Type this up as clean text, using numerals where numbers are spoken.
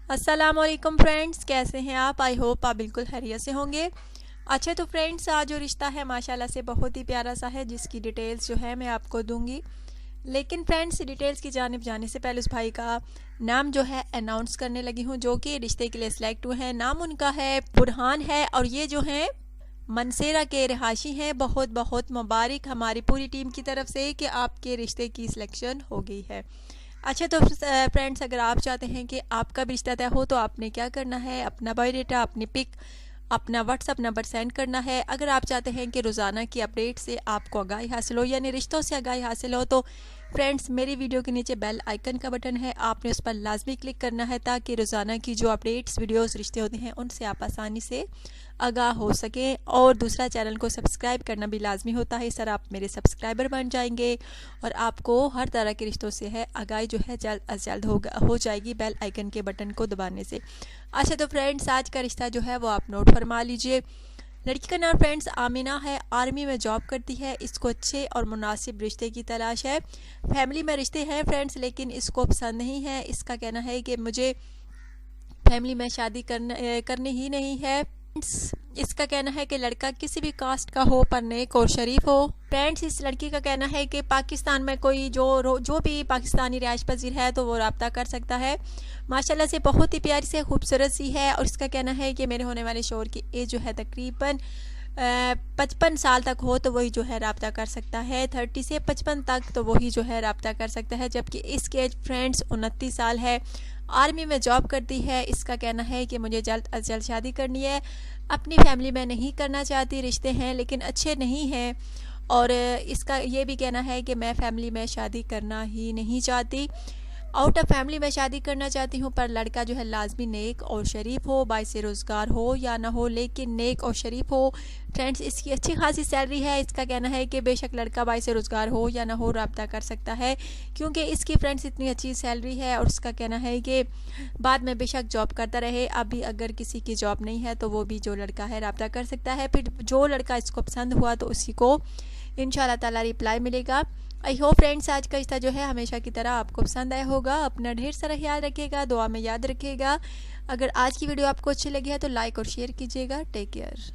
अस्सलामुअलैकुम फ्रेंड्स, कैसे हैं आप? आई होप आप बिल्कुल खैरियत से होंगे। अच्छा तो फ्रेंड्स, आज जो रिश्ता है माशाल्लाह से बहुत ही प्यारा सा है, जिसकी डिटेल्स जो है मैं आपको दूंगी। लेकिन फ्रेंड्स, डिटेल्स की जानिब जाने से पहले उस भाई का नाम जो है अनाउंस करने लगी हूँ, जो कि रिश्ते के लिए सिलेक्ट हुए हैं। नाम उनका है बुरहान है और ये जो हैं मनसेरा के रहाशी हैं। बहुत बहुत मुबारक हमारी पूरी टीम की तरफ से कि आपके रिश्ते की सिलेक्शन हो गई है। अच्छा तो फ्रेंड्स, अगर आप चाहते हैं कि आपका भी रिश्ता तय हो तो आपने क्या करना है, अपना बायोडाटा, अपनी पिक, अपना व्हाट्सअप नंबर सेंड करना है। अगर आप चाहते हैं कि रोज़ाना की अपडेट से आपको आगाही हासिल हो, यानी रिश्तों से आगाही हासिल हो, तो फ्रेंड्स मेरी वीडियो के नीचे बेल आइकन का बटन है, आपने उस पर लाजमी क्लिक करना है ताकि रोज़ाना की जो अपडेट्स वीडियोस रिश्ते होते हैं उनसे आप आसानी से आगाह हो सकें। और दूसरा, चैनल को सब्सक्राइब करना भी लाजमी होता है, सर आप मेरे सब्सक्राइबर बन जाएंगे और आपको हर तरह के रिश्तों से है आगाही जो है जल्द अज जल्द हो जाएगी बेल आइकन के बटन को दबाने से। अच्छा तो फ्रेंड्स, आज का रिश्ता जो है वो आप नोट फरमा लीजिए। लड़की का नाम फ्रेंड्स आमिना है, आर्मी में जॉब करती है। इसको अच्छे और मुनासिब रिश्ते की तलाश है। फैमिली में रिश्ते हैं फ्रेंड्स, लेकिन इसको पसंद नहीं है। इसका कहना है कि मुझे फैमिली में शादी करनी ही नहीं है। इसका कहना है कि लड़का किसी भी कास्ट का हो पर नेक और शरीफ हो। फ्रेंड्स, इस लड़की का कहना है कि पाकिस्तान में कोई जो भी पाकिस्तानी रिहाइश पजीर है तो वो रब्ता कर सकता है। माशाल्लाह से बहुत ही प्यारी से खूबसूरत सी है। और इसका कहना है कि मेरे होने वाले शोहर की एज जो है तकरीबन 55 साल तक हो तो वही जो है रब्ता कर सकता है। 30 से 55 तक तो वही जो है रब्ता कर सकता है, जबकि इसकी एज फ्रेंड्स 29 साल है। आर्मी में जॉब करती है। इसका कहना है कि मुझे जल्द अज जल्द शादी करनी है। अपनी फैमिली में नहीं करना चाहती, रिश्ते हैं लेकिन अच्छे नहीं हैं। और इसका ये भी कहना है कि मैं फैमिली में शादी करना ही नहीं चाहती, आउट ऑफ फैमिली में शादी करना चाहती हूँ, पर लड़का जो है लाजमी नेक और शरीफ हो, बाइस रोज़गार हो या ना हो, लेकिन नेक और शरीफ हो। फ्रेंड्स, इसकी अच्छी खासी सैलरी है। इसका कहना है कि बेशक लड़का बाइस रोज़गार हो या ना हो रब्ता कर सकता है, क्योंकि इसकी फ्रेंड्स इतनी अच्छी सैलरी है। और उसका कहना है कि बाद में बेशक जॉब करता रहे, अभी अगर किसी की जॉब नहीं है तो वो भी जो लड़का है रब्ता कर सकता है। फिर जो लड़का इसको पसंद हुआ तो उसी को इंशाल्लाह ताला रिप्लाई मिलेगा। आई होप फ्रेंड्स आज का रिश्ता जो है हमेशा की तरह आपको पसंद आया होगा। अपना ढेर सारा ख्याल रखिएगा, दुआ में याद रखिएगा। अगर आज की वीडियो आपको अच्छी लगी है तो लाइक और शेयर कीजिएगा। Take care.